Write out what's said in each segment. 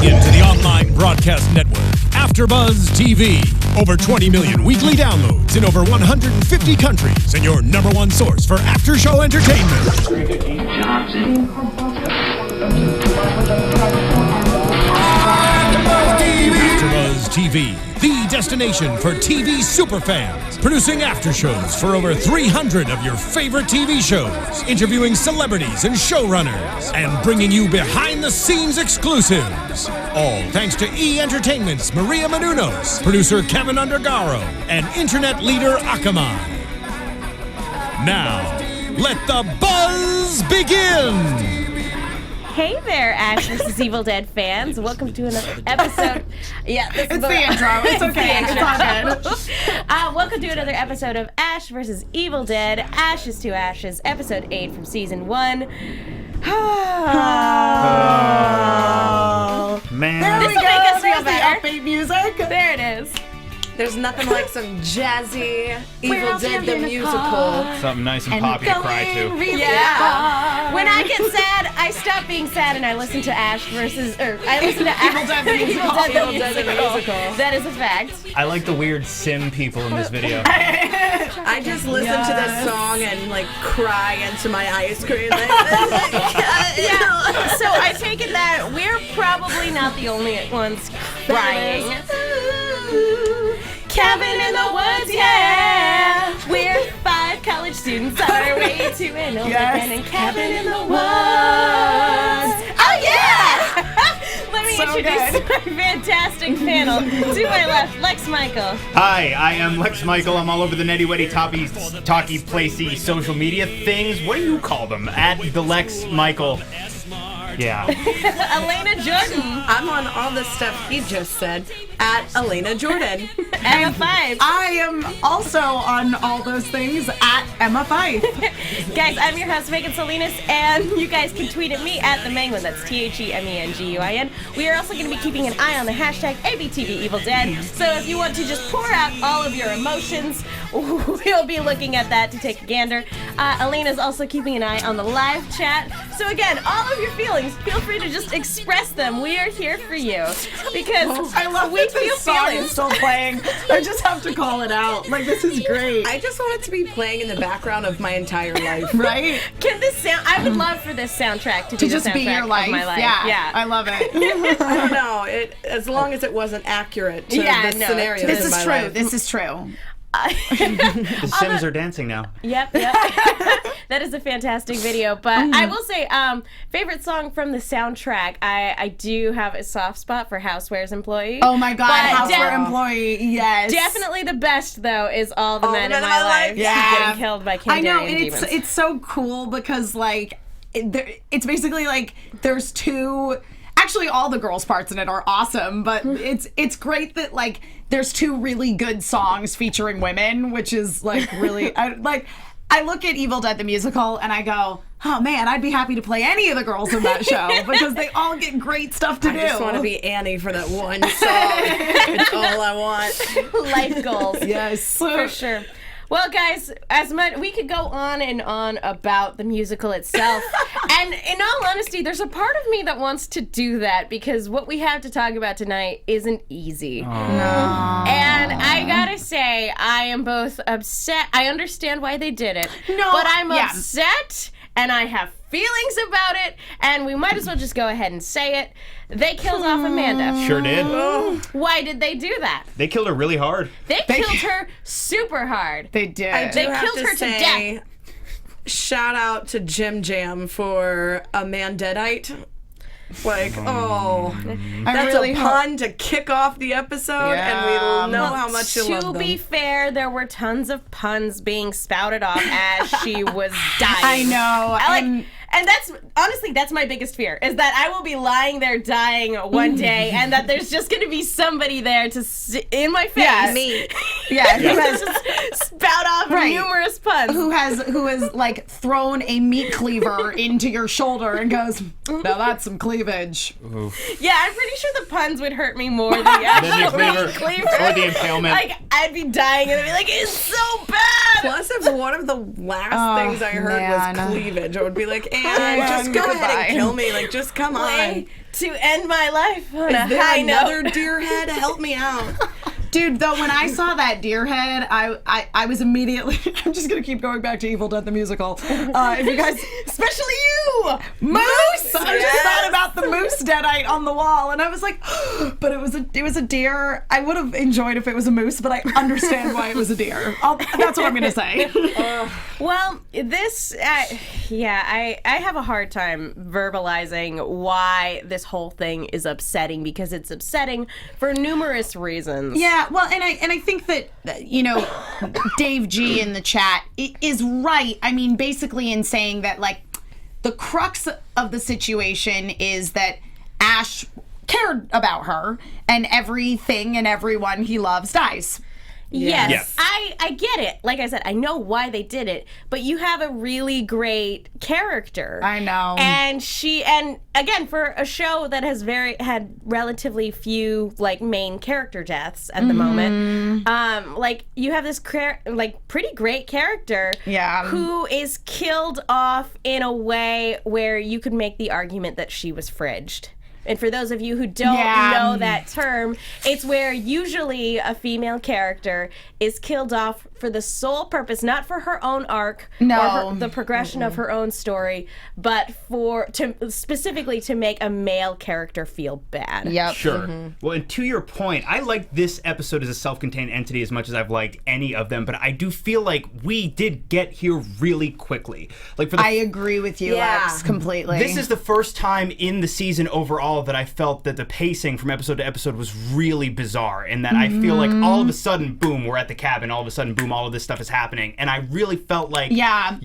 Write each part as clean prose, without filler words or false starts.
into the online broadcast network, AFTERBUZZ TV. Over 20 million weekly downloads in over 150 countries, and your number one source for after-show entertainment. AFTERBUZZ TV, the destination for TV superfans, producing after-shows for over 300 of your favorite TV shows, interviewing celebrities and showrunners, and bringing you behind-the-scenes exclusives. All thanks to E! Entertainment's Maria Menounos, producer Kevin Undergaro, and internet leader Akamai. Now, let the buzz begin! Hey there, Ash vs. Evil Dead fans. Welcome to another episode. Yeah, this is the intro. It's okay. It's all good. Welcome to another episode of Ash vs. Evil Dead, Ashes to Ashes, episode 8 from season 1. Man. There This we will go. make us feel There's the better. upbeat music. There it is. There's nothing like some jazzy We're Evil all Dead the having a musical. car. Something nice and poppy to cry to. Really Yeah. When I get sad, I stop being sad and I listen to I listen to Evil Dead the musical. Evil Dead the musical. musical. That is a fact. I like the weird sim people in this video. I just listen to this song and like cry into my ice cream. Yeah. So I take it that we're probably not the only ones crying. Cabin in the woods, yeah. We're 5 college students on our way to an old abandoned cabin in the woods. Oh yeah! Let me introduce my fantastic panel. To my left, Lex Michael. Hi, I am Lex Michael. I'm all over the nitty witty talky placey social media things. What do you call them? At the Lex Michael. Yeah. Elena Jordan. I'm on all the stuff he just said at Elena Jordan. Emma Fyffe. I am also on all those things at Emma Fyffe. Guys, I'm your host, Megan Salinas, and you guys can tweet at me at the Menguin. That's TheMenguin. We are also going to be keeping an eye on the hashtag ABTVEvilDead. So if you want to just pour out all of your emotions, we'll be looking at that to take a gander. Elena's also keeping an eye on the live chat. So again, all of your feelings, feel free to just express them. We are here for you because I love we that feel this song feelings. is still playing. I just have to call it out. Like, this is great. I just want it to be playing in the background of my entire life. Right? Can this sound? I would love for this soundtrack to be just the be soundtrack your life. of my life. Yeah. I love it. I don't know. As long as it wasn't accurate to Yeah, this no, scenario. This in is my true. life. This is true. The Sims are dancing now. Yep. That is a fantastic video. But I will say, favorite song from the soundtrack, I do have a soft spot for Housewares Employee. Oh my God, But Houseware Employee, yes. Definitely the best, though, is All the Men in My Life Yeah. getting killed by I know, Kandarian and demons. it's so cool because, like, it's basically like there's two... Actually, all the girls' parts in it are awesome, but it's great that, like, there's 2 really good songs featuring women, which is, like, really... I look at Evil Dead the musical, and I go, oh, man, I'd be happy to play any of the girls in that show, because they all get great stuff to do. I just want to be Annie for that one song. It's all I want. Life goals. Yes. For sure. Well, guys, we could go on and on about the musical itself. And in all honesty, there's a part of me that wants to do that because what we have to talk about tonight isn't easy. No. And I gotta say, I am both upset. I understand why they did it. No, but I'm yeah. upset and I have feelings about it. And we might as well just go ahead and say it. They killed off Amanda. Sure did. Why did they do that? They killed her really hard. They killed her super hard. They did. I do They have killed her to say, death. Shout out to Jim Jam for a Mandedite. Like, oh, that's really a pun to kick off the episode, and we know how much you love To them. be fair, there were tons of puns being spouted off as she was dying. I know. And that's honestly, that's my biggest fear, is that I will be lying there dying one day and that there's just going to be somebody there to in my face. Yeah, me. Yeah, who has just spout off numerous puns. who has like thrown a meat cleaver into your shoulder and goes, now that's some cleavage. Yeah, I'm pretty sure the puns would hurt me more than the actual meat cleaver. Or the impalement. Like, I'd be dying and I'd be like, it's so bad. Plus, if one of the last things I heard was cleavage, I would be like, and man, just go ahead and kill me. Like, just come on. To end my life on a Is there high another note. deer head? Help me out. Dude, though, when I saw that deer head, I was immediately, I'm just going to keep going back to Evil Dead the Musical. If you guys, especially you, Moose! I just thought about the moose deadite on the wall, and I was like, but it was a deer. I would have enjoyed if it was a moose, but I understand why it was a deer. That's what I'm going to say. Well, this, I have a hard time verbalizing why this whole thing is upsetting, because it's upsetting for numerous reasons. Yeah, well, and I think that, Dave G in the chat is right. I mean, basically in saying that, like, the crux of the situation is that Ash cared about her, and everything and everyone he loves dies. Yes. I get it. Like I said, I know why they did it, but you have a really great character. I know. And again, for a show that has had relatively few like main character deaths at the moment, like you have this pretty great character who is killed off in a way where you could make the argument that she was fridged. And for those of you who don't know that term, it's where usually a female character is killed off for the sole purpose, not for her own arc or the progression of her own story, but specifically to make a male character feel bad. Yep. Sure. Well, and to your point, I like this episode as a self-contained entity as much as I've liked any of them, but I do feel like we did get here really quickly. Like I agree with you, Lex, completely. This is the first time in the season overall that I felt that the pacing from episode to episode was really bizarre, and that I feel like all of a sudden, boom, we're at the cabin, all of a sudden, boom, all of this stuff is happening, and I really felt like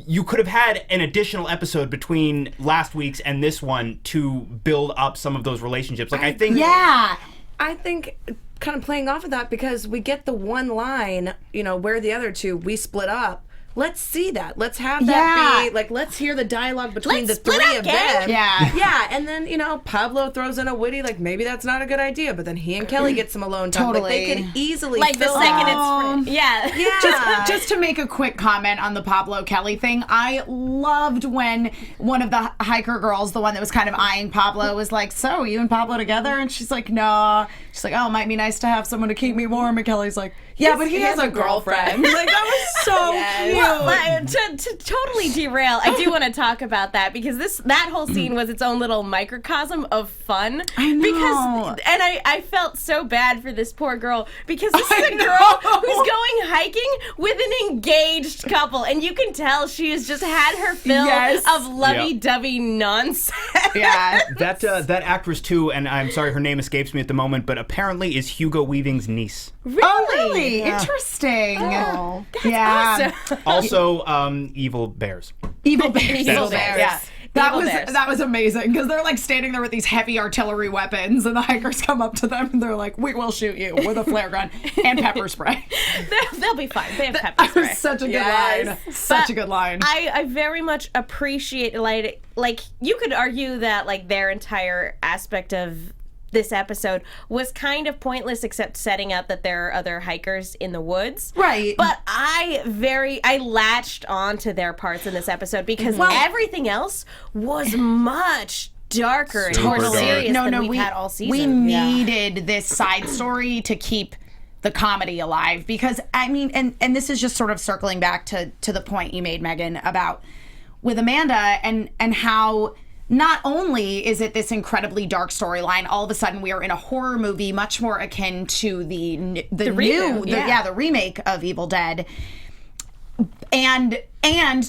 you could have had an additional episode between last week's and this one to build up some of those relationships. Like, I think... Yeah! I think... kind of playing off of that, because we get the one line, where the other two, we split up. Let's see that. Let's have that be, like, let's hear the dialogue between the three of them. Yeah, and then, Pablo throws in a witty, like, maybe that's not a good idea, but then he and Kelly get some alone time. Like, they could easily the second it's... Yeah. Just to make a quick comment on the Pablo Kelly thing, I loved when one of the hiker girls, the one that was kind of eyeing Pablo, was like, so, you and Pablo together? And she's like, no. She's like, oh, it might be nice to have someone to keep me warm. And Kelly's like, yeah, but he has a girlfriend. Like, that was so cute. Well, to totally derail, I do want to talk about that, because that whole scene was its own little microcosm of fun. I know. And I felt so bad for this poor girl, because this is a girl who's going hiking with an engaged couple, and you can tell she has just had her fill of lovey-dovey nonsense. Yeah. That actress too, and I'm sorry her name escapes me at the moment, but apparently is Hugo Weaving's niece. Really? Oh, really? Yeah. Interesting. Oh, that's awesome. Also, Evil Bears. Evil Bears. Yeah. That was amazing, because they're like standing there with these heavy artillery weapons, and the hikers come up to them and they're like, we will shoot you with a flare gun and pepper spray. They'll be fine. They have pepper spray. That was such a good line. Such a good line. I very much appreciate, like you could argue that like their entire aspect of this episode was kind of pointless, except setting up that there are other hikers in the woods. Right. But I latched on to their parts in this episode, because everything else was much darker and more serious than we've had all season. We needed this side story to keep the comedy alive, because I mean, and this is just sort of circling back to the point you made, Megan, about with Amanda and how not only is it this incredibly dark storyline, all of a sudden we are in a horror movie much more akin to the remake of Evil Dead, and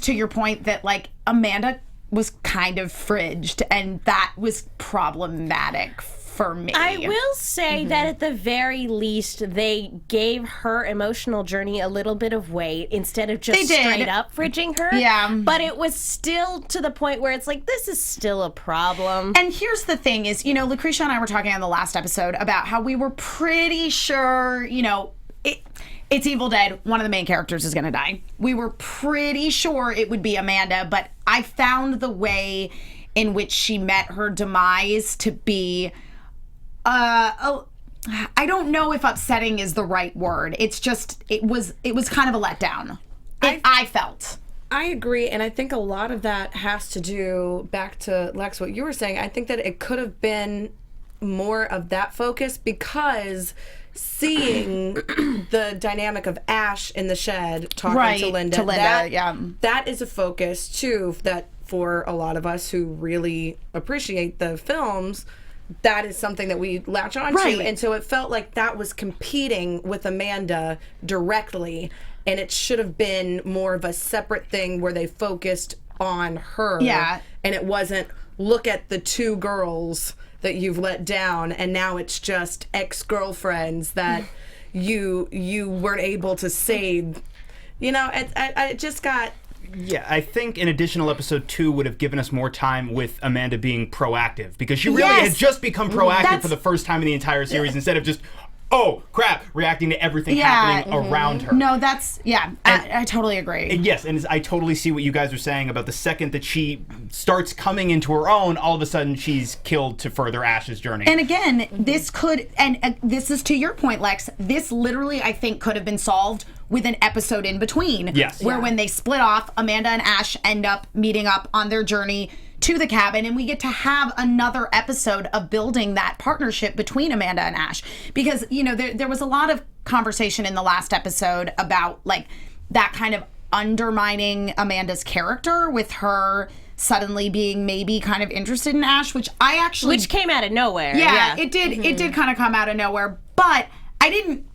to your point that like Amanda was kind of fridged, and that was problematic for me. I will say that at the very least, they gave her emotional journey a little bit of weight instead of just straight up fridging her. Yeah. But it was still to the point where it's like, this is still a problem. And here's the thing is, Lucretia and I were talking on the last episode about how we were pretty sure, it's Evil Dead, one of the main characters is going to die. We were pretty sure it would be Amanda, but I found the way in which she met her demise to be I don't know if upsetting is the right word. It's just it was kind of a letdown. I felt. I agree, and I think a lot of that has to do, back to Lex, what you were saying, I think that it could have been more of that focus, because seeing the dynamic of Ash in the shed talking to Linda, that is a focus too, that for a lot of us who really appreciate the films, that is something that we latch on to. And so it felt like that was competing with Amanda directly, and it should have been more of a separate thing where they focused on her. Yeah. And it wasn't, look at the two girls that you've let down, and now it's just ex-girlfriends that you weren't able to save. You know, it just got... Yeah, I think an additional episode 2 would have given us more time with Amanda being proactive, because she really had just become proactive for the first time in the entire series, instead of just, oh crap, reacting to everything happening around her. No, that's, I totally agree. And yes, and I totally see what you guys are saying about the second that she starts coming into her own, all of a sudden she's killed to further Ash's journey. And again, this could, and this is to your point, Lex, this literally, I think, could have been solved with an episode in between. Yes. Where when they split off, Amanda and Ash end up meeting up on their journey to the cabin, and we get to have another episode of building that partnership between Amanda and Ash. Because, you know, there was a lot of conversation in the last episode about, like, that kind of undermining Amanda's character with her suddenly being maybe kind of interested in Ash, which came out of nowhere. Yeah. It did. It did kind of come out of nowhere, but I didn't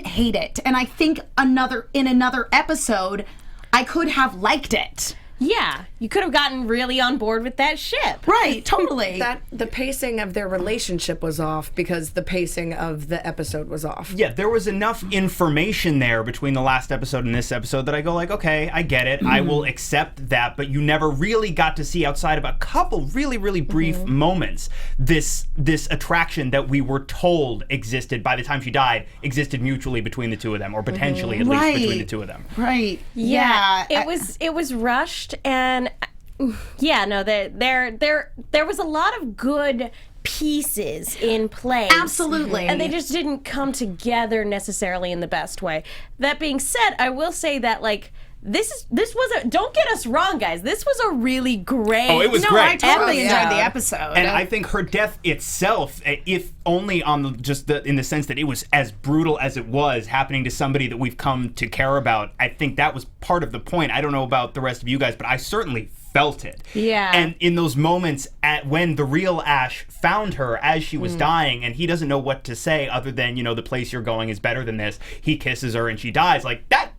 hate it, and I think in another episode, I could have liked it. Yeah, you could have gotten really on board with that ship. Right, totally. The pacing of their relationship was off because the pacing of the episode was off. Yeah, there was enough information there between the last episode and this episode that I go like, okay, I get it. I will accept that, but you never really got to see, outside of a couple really, really brief moments, this attraction that we were told existed by the time she died, existed mutually between the two of them, or potentially at least between the two of them. Right. Yeah. It was rushed, and there was a lot of good pieces in place. Absolutely. And they just didn't come together necessarily in the best way. That being said, I will say that, like, this was don't get us wrong, guys. This was a really great. Oh, it was great. I totally enjoyed the episode. And I think her death itself, if only on in the sense that it was as brutal as it was happening to somebody that we've come to care about, I think that was part of the point. I don't know about the rest of you guys, but I certainly felt it. Yeah. And in those moments when the real Ash found her as she was dying, and he doesn't know what to say other than, you know, the place you're going is better than this. He kisses her and she dies. Like, that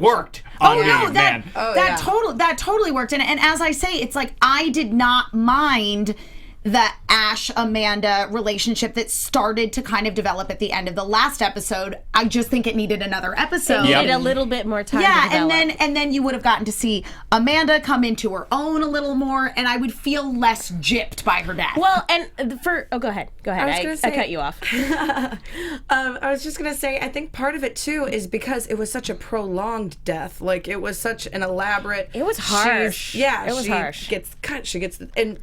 worked. That totally worked. And as I say, it's like, I did not mind the Ash-Amanda relationship that started to kind of develop at the end of the last episode. I just think it needed another episode. It needed a little bit more time to develop. and then you would have gotten to see Amanda come into her own a little more, and I would feel less gypped by her death. Well, and go ahead. I cut you off. I was just going to say, I think part of it, too, is because it was such a prolonged death. Like, it was such an elaborate... It was harsh. It was harsh. Gets cut, she gets... And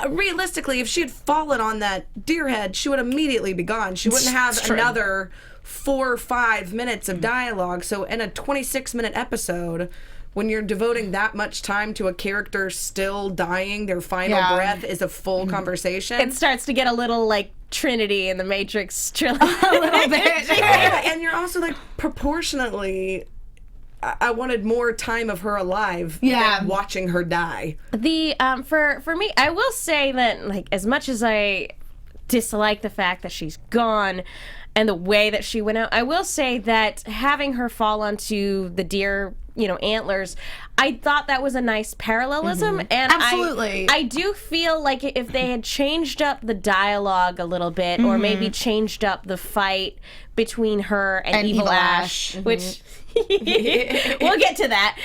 realistically, if she had fallen on that deer head, she would immediately be gone. She wouldn't have another 4 or 5 minutes of dialogue. So in a 26-minute episode, when you're devoting that much time to a character still dying, their final breath is a full conversation. It starts to get a little like Trinity in the Matrix trilogy. A little bit. And you're also like, proportionately... I wanted more time of her alive than watching her die. The for me, I will say that, like, as much as I dislike the fact that she's gone and the way that she went out, I will say that having her fall onto the deer, antlers, I thought that was a nice parallelism. And absolutely, I do feel like if they had changed up the dialogue a little bit, or maybe changed up the fight between her and Evil Ash, which we'll get to that.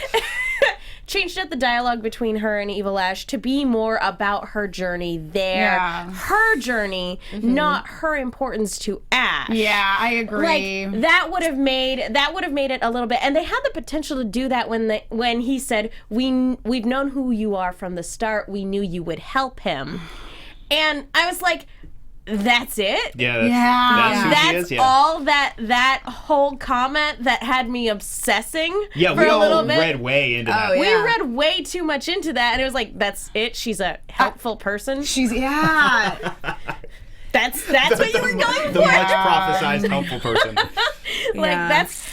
Changed up the dialogue between her and Evil Ash to be more about her journey there. Yeah. Her journey, not her importance to Ash. Yeah, I agree. Like, that would have made it a little bit, and they had the potential to do that when he said, we've known who you are from the start. We knew you would help him. And I was like, that's it? Yeah, Yeah. that's who she That's is, yeah. all that whole comment that had me obsessing Yeah, for we a little all bit. read way into that. Oh, We yeah. read way too much into that, and it was like, that's it? She's a helpful person? She's yeah. That's what you were going The for? much prophesized helpful person. Like, Yeah. that's...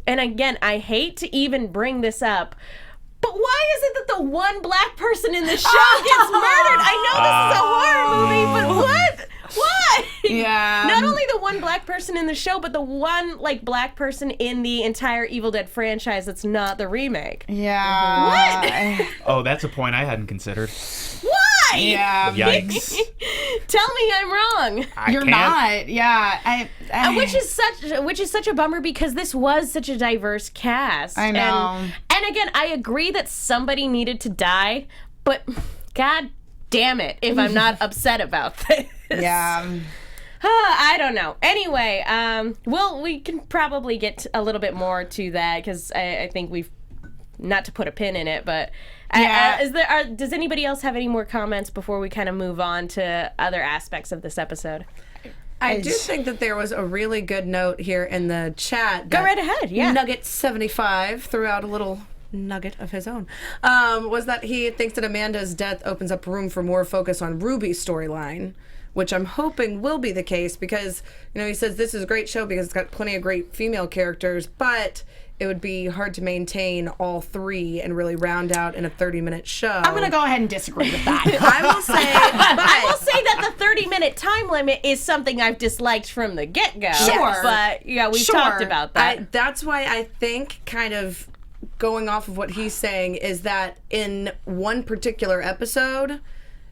And again, I hate to even bring this up, but why is it that the one black person in the show gets murdered? I know this is a horror movie, but what? Why? Yeah. Not only the one black person in the show, but the one like black person in the entire Evil Dead franchise that's not the remake. Yeah. What? Oh, that's a point I hadn't considered. Why? Yeah. Yikes. Tell me I'm wrong. You're can't. not. Yeah. Which is such a bummer because this was such a diverse cast. I know. And again, I agree that somebody needed to die, but god damn it if I'm not upset about this. Yeah. I don't know. Anyway, we can probably get a little bit more to that because I think we've, not to put a pin in it, but Yeah. does anybody else have any more comments before we kind of move on to other aspects of this episode? I do think that there was a really good note here in the chat. Go that right ahead, yeah. Nugget75 threw out a little nugget of his own. Was that he thinks that Amanda's death opens up room for more focus on Ruby's storyline, which I'm hoping will be the case because, he says this is a great show because it's got plenty of great female characters, but it would be hard to maintain all three and really round out in a 30-minute show. I'm going to go ahead and disagree with that. I will say, I will say that the 30-minute time limit is something I've disliked from the get-go. Sure. But, yeah, we've Sure. talked about that. that's why I think, kind of going off of what he's saying, is that in one particular episode,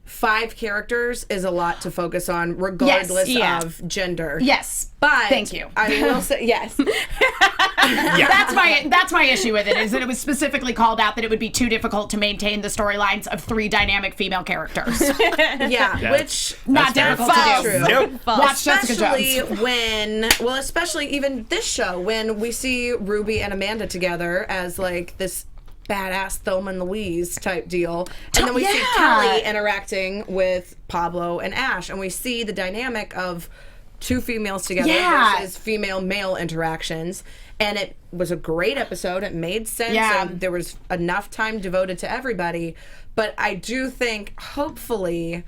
5 characters is a lot to focus on, regardless yeah. of gender. Yes. But Thank you. I will say yes. That's my issue with it, is that it was specifically called out that it would be too difficult to maintain the storylines of 3 dynamic female characters. Yeah, which Not That's difficult to do. True. Nope. Watch Jessica especially Jones. especially even this show, when we see Ruby and Amanda together as like this badass Thelma and Louise type deal, and then we see Kelly interacting with Pablo and Ash, and we see the dynamic of 2 females together versus female-male interactions, and it was a great episode. It made sense, and there was enough time devoted to everybody, but I do think, hopefully,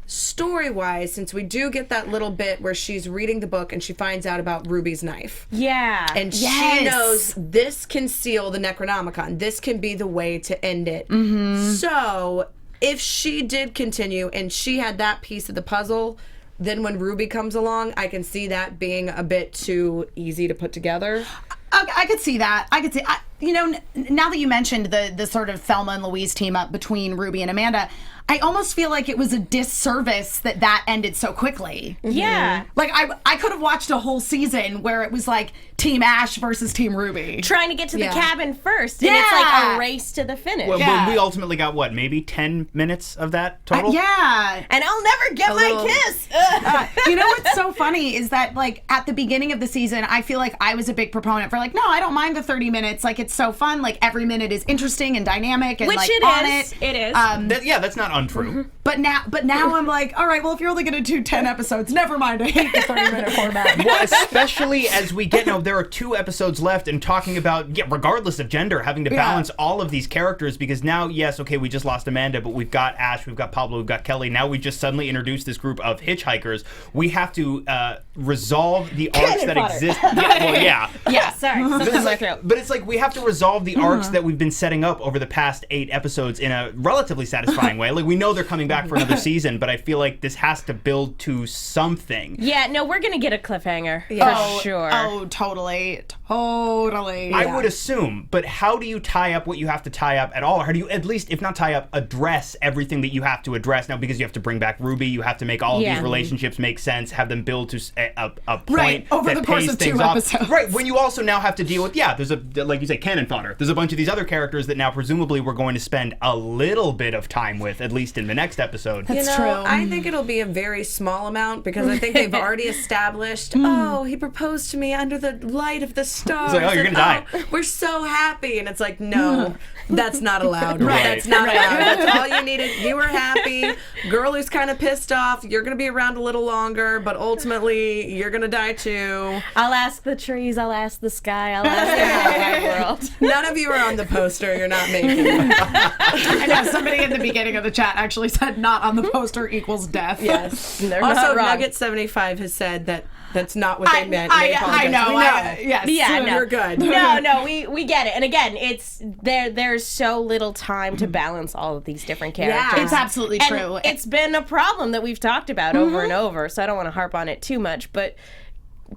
story-wise, since we do get that little bit where she's reading the book and she finds out about Ruby's knife. Yeah. And she knows this can seal the Necronomicon. This can be the way to end it. Mm-hmm. So, if she did continue and she had that piece of the puzzle, then when Ruby comes along, I can see that being a bit too easy to put together. I could see that. Now that you mentioned the sort of Thelma and Louise team up between Ruby and Amanda, I almost feel like it was a disservice that ended so quickly. Yeah. Like, I could have watched a whole season where it was like Team Ash versus Team Ruby. Trying to get to the Yeah. cabin first, and it's like a race to the finish. Well, Yeah. we ultimately got, maybe 10 minutes of that total? Yeah. And I'll never get my little- kiss. You know what's so funny is that, like, at the beginning of the season, I feel like I was a big proponent for, like, no, I don't mind the 30 minutes. Like, it's so fun. Like, every minute is interesting and dynamic and, Which like, it on is. it. It is. That's not untrue. But now I'm like, all right, well, if you're only going to do 10 episodes, never mind. I hate the 30-minute format. Well, especially as we get there are 2 episodes left, and talking about, regardless of gender, having to balance all of these characters, because now, yes, okay, we just lost Amanda, but we've got Ash, we've got Pablo, we've got Kelly. Now we just suddenly introduced this group of hitchhikers. We have to resolve the arcs that exist. Yeah, sorry. Something's in my throat. But it's like we have to resolve the arcs that we've been setting up over the past 8 episodes in a relatively satisfying way. Like, we know they're coming back for another season, but I feel like this has to build to something. Yeah, no, we're going to get a cliffhanger. For sure. Oh, totally. I would assume, but how do you tie up what you have to tie up at all? Or how do you, at least, if not tie up, address everything that you have to address? Now, because you have to bring back Ruby, you have to make all of these relationships make sense, have them build to a point over that the course pays of things 2 off. episodes. Right, when you also now have to deal with, there's like you say, cannon fodder. There's a bunch of these other characters that now presumably we're going to spend a little bit of time with, at least in the next episode. That's true. I think it'll be a very small amount because I think they've already established, he proposed to me under the light of the stars. It's like, oh, you're and, gonna die. we're so happy. And it's like, no, that's not allowed. Right. That's not allowed. That's all you needed. You were happy. Girl who's kind of pissed off. You're going to be around a little longer, but ultimately, you're going to die too. I'll ask the trees, I'll ask the sky, I'll ask the whole wide world. None of you are on the poster. You're not making it. I know somebody in the beginning of the chat actually said not on the poster equals death. Yes. They're Also, not wrong. Nugget75 has said that that's not what they meant. I They apologize. know. We know. Yes. Yeah, no. You're good. No, we get it. And again, it's there's so little time to balance all of these different characters. It's absolutely And true. it's been a problem that we've talked about over and over, so I don't want to harp on it too much, but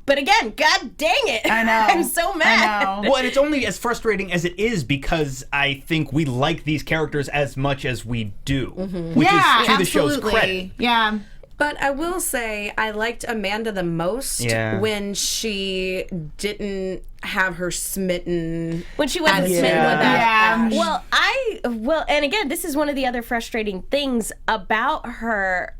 again, god dang it. I know. I'm so mad. I know. Well, and it's only as frustrating as it is because I think we like these characters as much as we do, which is to the show's credit. Yeah. But I will say I liked Amanda the most when she didn't have her smitten. When she wasn't Yeah. smitten with that. Yeah. Well, and again, this is one of the other frustrating things about her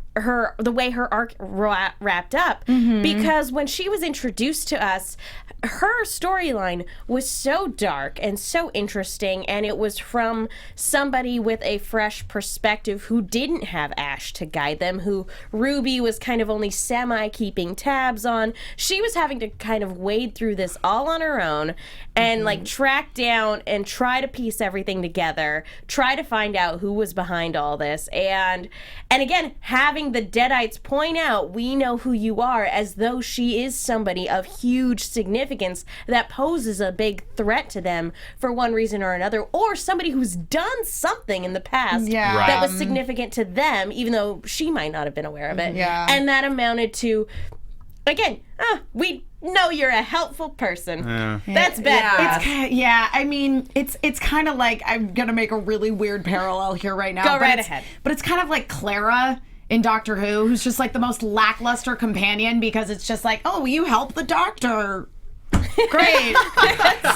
the way her arc wrapped up, because when she was introduced to us, her storyline was so dark and so interesting, and it was from somebody with a fresh perspective who didn't have Ash to guide them, who Ruby was kind of only semi-keeping tabs on. She was having to kind of wade through this all on her own and like track down and try to piece everything together, try to find out who was behind all this, and again, having the Deadites point out, we know who you are, as though she is somebody of huge significance that poses a big threat to them for one reason or another, or somebody who's done something in the past that was significant to them, even though she might not have been aware of it. Yeah. And that amounted to, again, we know you're a helpful person. That's bad. Yeah. I mean, it's kind of like, I'm gonna make a really weird parallel here right now. Go right ahead. But it's kind of like Clara in Doctor Who, who's just like the most lackluster companion, because it's just like, oh, you help the doctor. Great.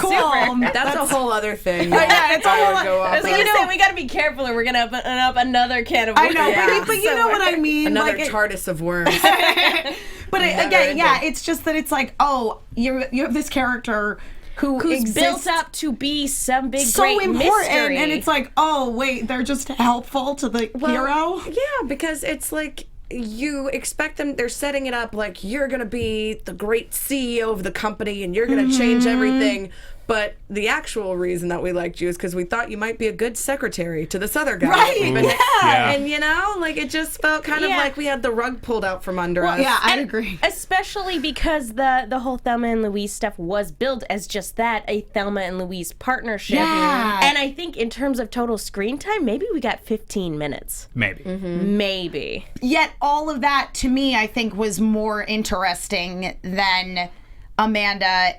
Cool. That's a whole other thing. Yeah, it's a whole I was going to say, we got to be careful or we're going to open up another can of worms. I know, but you know what I mean. Another like, TARDIS of worms. But again, it's just that it's like, oh, you have this character who's built up to be some big so great important, mystery. and it's like, oh wait, they're just helpful to the hero. Yeah, because it's like you expect them, they're setting it up like you're gonna be the great CEO of the company and you're gonna change everything. But the actual reason that we liked you is because we thought you might be a good secretary to this other guy. Right, yeah. And you know, like it just felt kind of like we had the rug pulled out from under us. Yeah, I agree. Especially because the whole Thelma and Louise stuff was built as just that, a Thelma and Louise partnership. Yeah. And I think in terms of total screen time, maybe we got 15 minutes. Maybe. Maybe. Yet all of that, to me, I think was more interesting than Amanda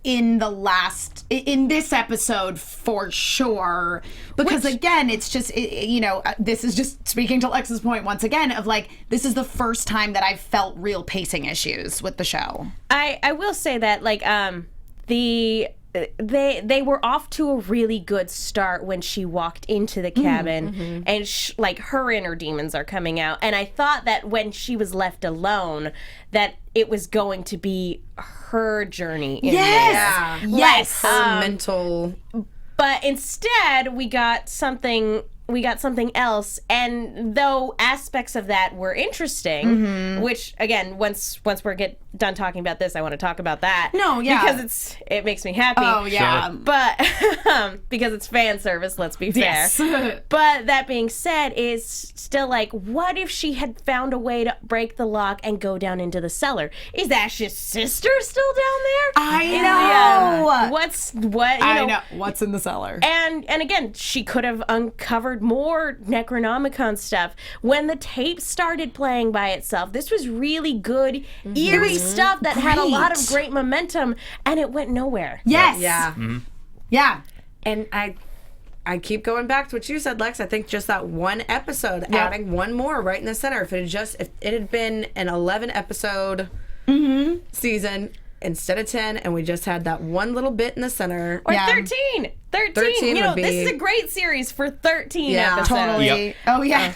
in this episode, for sure, because again, it's just this is just speaking to Lex's point once again of like, this is the first time that I've felt real pacing issues with the show. I will say that like they were off to a really good start when she walked into the cabin, and like her inner demons are coming out, and I thought that when she was left alone that it was going to be her journey in Yes! this. Yes! Her mental. But instead we got something else, and though aspects of that were interesting, which again, once we're done talking about this, I want to talk about that. No, yeah. Because it makes me happy. Oh, yeah. Sure. But because it's fan service, let's be fair. Yes. But that being said, is still like, what if she had found a way to break the lock and go down into the cellar? Is Ash's sister still down there? I know. I know. What's in the cellar? And again, she could have uncovered more Necronomicon stuff. When the tape started playing by itself, this was really good, eerie stuff that had a lot of great momentum, and it went nowhere. Yes. Yeah. Yeah. And I keep going back to what you said, Lex. I think just that one episode, adding one more right in the center. If it had been an 11 episode season, instead of 10, and we just had that one little bit in the center. Or 13. 13. You know, would be... this is a great series for 13 Yeah, episodes. Totally. Yep. Oh, yeah.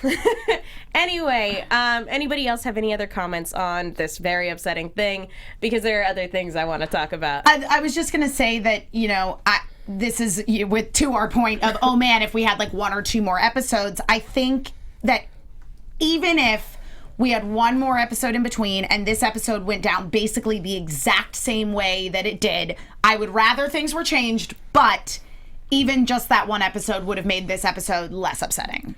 Anyway, anybody else have any other comments on this very upsetting thing? Because there are other things I want to talk about. I was just going to say that, you know, this is to our point of, oh man, if we had like 1 or 2 more episodes, I think that even if we had 1 more episode in between and this episode went down basically the exact same way that it did, I would rather things were changed, but even just that 1 episode would have made this episode less upsetting.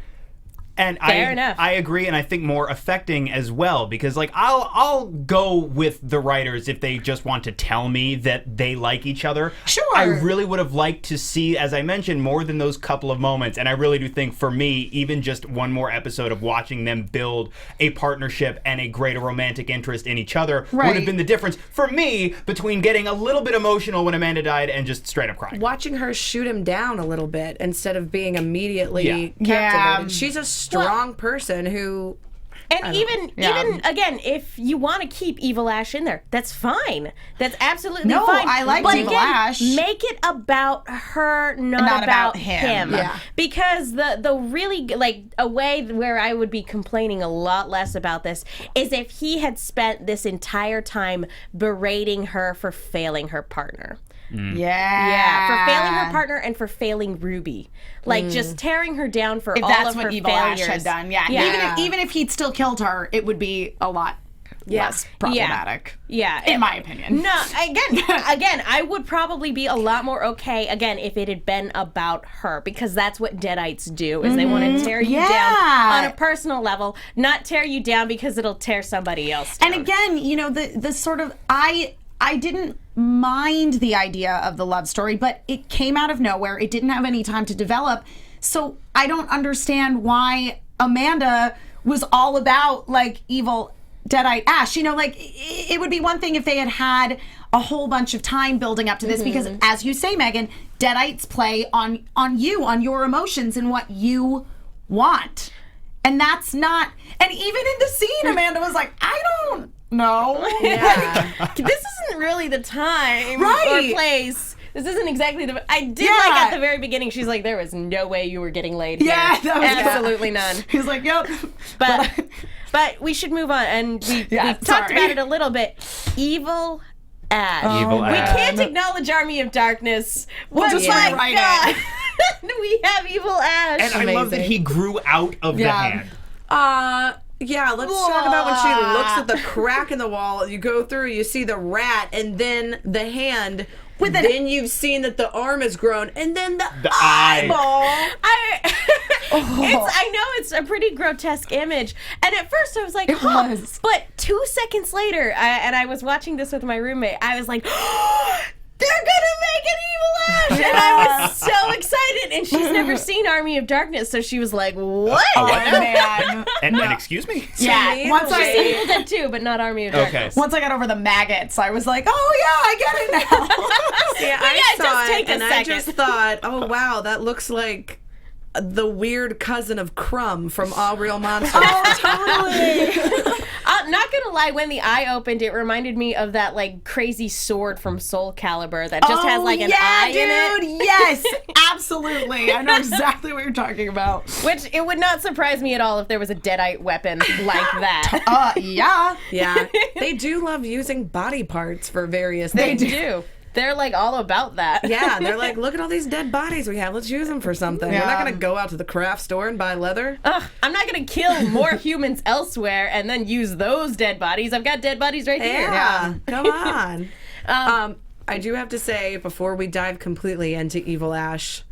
And Fair enough. I agree, and I think more affecting as well, because like I'll go with the writers if they just want to tell me that they like each other. Sure. I really would have liked to see, as I mentioned, more than those couple of moments, and I really do think for me, even just 1 more episode of watching them build a partnership and a greater romantic interest in each other would have been the difference for me between getting a little bit emotional when Amanda died and just straight up crying. Watching her shoot him down a little bit instead of being immediately captivated. Yeah. She's a strong person who... And even again, if you want to keep Evil Ash in there, that's fine. That's absolutely No, fine. I like but Evil again, Ash. make it about her, not about him. Yeah. Because the really like a way where I would be complaining a lot less about this is if he had spent this entire time berating her for failing her partner. Yeah, for failing her partner and for failing Ruby. Like, just tearing her down for If all that's of what her Evil failures. Ash had done, even if he'd still killed her, it would be a lot less problematic. Yeah, in my opinion. No, again, I would probably be a lot more okay, again, if it had been about her, because that's what Deadites do, is they want to tear you down on a personal level, not tear you down because it'll tear somebody else down. And again, you know, the sort of, I didn't mind the idea of the love story, but it came out of nowhere. It didn't have any time to develop. So I don't understand why Amanda was all about like evil Deadite Ash. You know, like it would be one thing if they had had a whole bunch of time building up to this, because as you say, Megan, Deadites play on you, on your emotions and what you want. And that's not, and even in the scene, Amanda was like, I don't know. Yeah. This isn't really the time or place. This isn't exactly the... I did like at the very beginning, she's like, there was no way you were getting laid here. Yeah, that was absolutely none. He's like, yep. But we should move on, and we talked about it a little bit. Evil Ash. Evil We Ash. can't acknowledge Army of Darkness. We'll just rewrite it. We have Evil Ash. And I love that he grew out of the hand. Yeah, let's talk about when she looks at the crack in the wall. You go through, you see the rat, and then the hand. Then you've seen that the arm has grown, and then the eyeball. I know it's a pretty grotesque image, and at first I was like, It was. But 2 seconds later, and I was watching this with my roommate, I was like, they're gonna make an Evil Ash, and I was so excited. And she's never seen Army of Darkness, so she was like, "What?" Oh man! And excuse me. Yeah. Once She's seen I Evil Dead too, but not Army of Darkness. once I got over the maggots, I was like, oh yeah, I get it now. Yeah, I saw just it, take a and I second. just thought, oh wow, that looks like the weird cousin of Crumb from All Real Monsters. Totally. I'm not gonna lie, when the eye opened, it reminded me of that like crazy sword from Soul Calibur that just has like an eye in it. Yes, absolutely. I know exactly what you're talking about. Which it would not surprise me at all if there was a Deadite weapon like that. Yeah. Yeah, they do love using body parts for various They things. do. They're like all about that. Yeah, they're like, look at all these dead bodies we have. Let's use them for something. We're not Yeah. going to go out to the craft store and buy leather. I'm not gonna kill more humans elsewhere and then use those dead bodies. I've got dead bodies right here. Yeah, come on. I do have to say, before we dive completely into Evil Ash,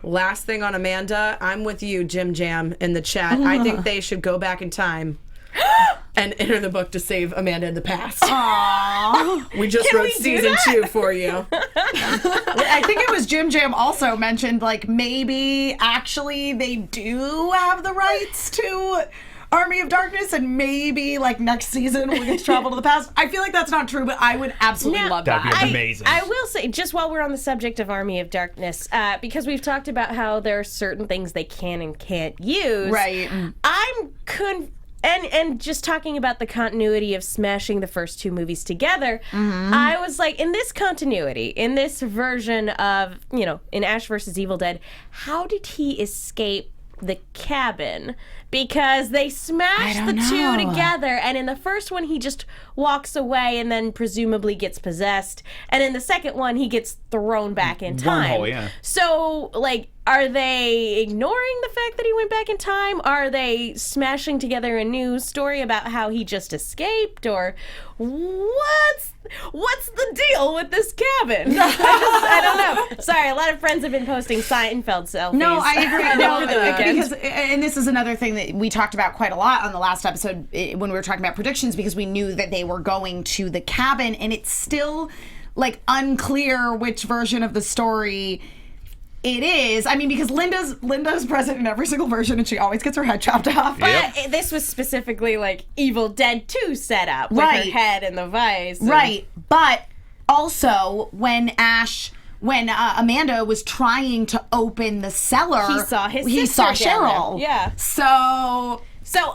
last thing on Amanda, I'm with you, Jim Jam, in the chat. I think they should go back in time and enter the book to save Amanda in the past. Aww. We just Can wrote we do season that? 2 for you. I think it was Jim Jam also mentioned, like, maybe actually they do have the rights to Army of Darkness, and maybe, like, next season we'll get to travel to the past. I feel like that's not true, but I would absolutely Now, love That'd that. be amazing. I will say, just while we're on the subject of Army of Darkness, because we've talked about how there are certain things they can and can't use. Right. and just talking about the continuity of smashing the first two movies together, I was like, in this continuity, in this version of, in Ash versus Evil Dead, how did he escape the cabin? Because they smashed the two together, and in the first one he just walks away and then presumably gets possessed, and in the second one he gets thrown back in time. Wormhole, yeah. So, are they ignoring the fact that he went back in time? Are they smashing together a new story about how he just escaped? Or what's the deal with this cabin? I don't know. Sorry, a lot of friends have been posting Seinfeld selfies. No, I agree. over the weekend. Because, and this is another thing that we talked about quite a lot on the last episode when we were talking about predictions, because we knew that they were going to the cabin, and it's still unclear which version of the story it is. I mean, because Linda's present in every single version, and she always gets her head chopped off. But this was specifically Evil Dead 2 setup with her head in the vice. Right. But also when Amanda was trying to open the cellar, he saw Cheryl. Yeah. So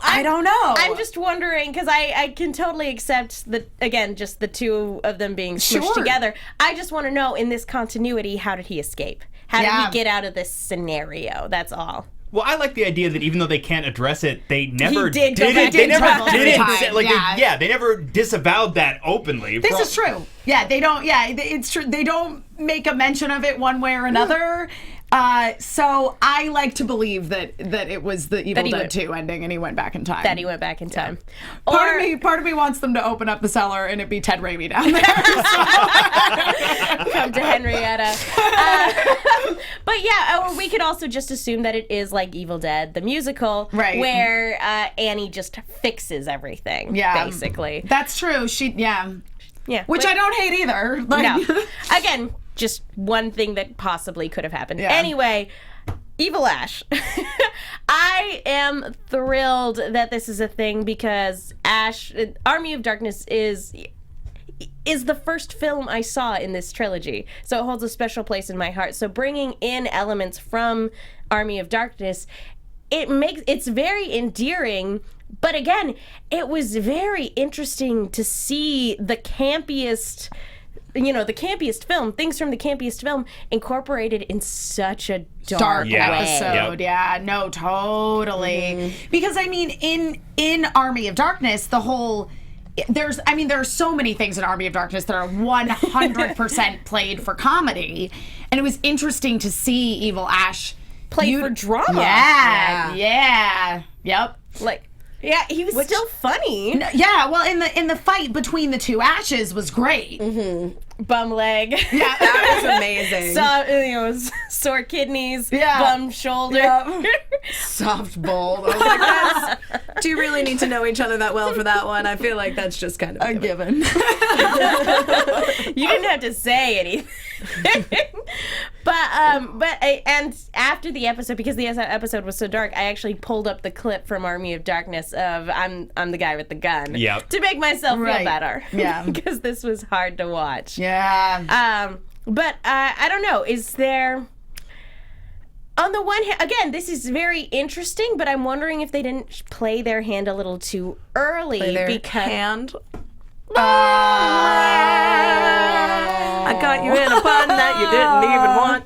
I don't know. I'm just wondering, because I can totally accept just the two of them being smushed together. I just want to know, in this continuity, how did he escape? How did he get out of this scenario? That's all. Well, I like the idea that even though they can't address it, they never did it. They never did time. They never disavowed that openly. This is true. Yeah, they don't. Yeah, it's true. They don't make a mention of it one way or another. So I like to believe that it was the Evil Dead 2 ending, and he went back in time. That he went back in time. Part of me wants them to open up the cellar and it be Ted Raimi down there. Come to Henrietta. But yeah, we could also just assume that it is like Evil Dead, the musical, right, where Annie just fixes everything. Yeah, basically. That's true. Yeah. Which I don't hate either. No. Again, just one thing that possibly could have happened. Yeah. Anyway, Evil Ash. I am thrilled that this is a thing, because Army of Darkness is the first film I saw in this trilogy. So it holds a special place in my heart. So bringing in elements from Army of Darkness, it's very endearing. But again, it was very interesting to see the campiest film, things from the campiest film incorporated in such a dark way. Episode. Yeah, no, totally. Because I mean, in Army of Darkness, there are so many things in Army of Darkness that are 100% played for comedy, and it was interesting to see Evil Ash played for drama. Yeah. Yep. Yeah, he was still funny. Yeah, well, in the fight between the two Ashes was great. Bum leg. Yeah, that was amazing. Sore kidneys. Yeah. Bum shoulder. Yeah. Soft bowl. I was like, do you really need to know each other that well for that one? I feel like that's just kind of a given. You didn't have to say anything. And after the episode, because the episode was so dark, I actually pulled up the clip from Army of Darkness of I'm the guy with the gun to make myself feel better. Yeah, because this was hard to watch. Yeah. But I don't know. Is there? On the one hand, again, this is very interesting, but I'm wondering if they didn't play their hand a little too early. I caught you in a pun that you didn't even want.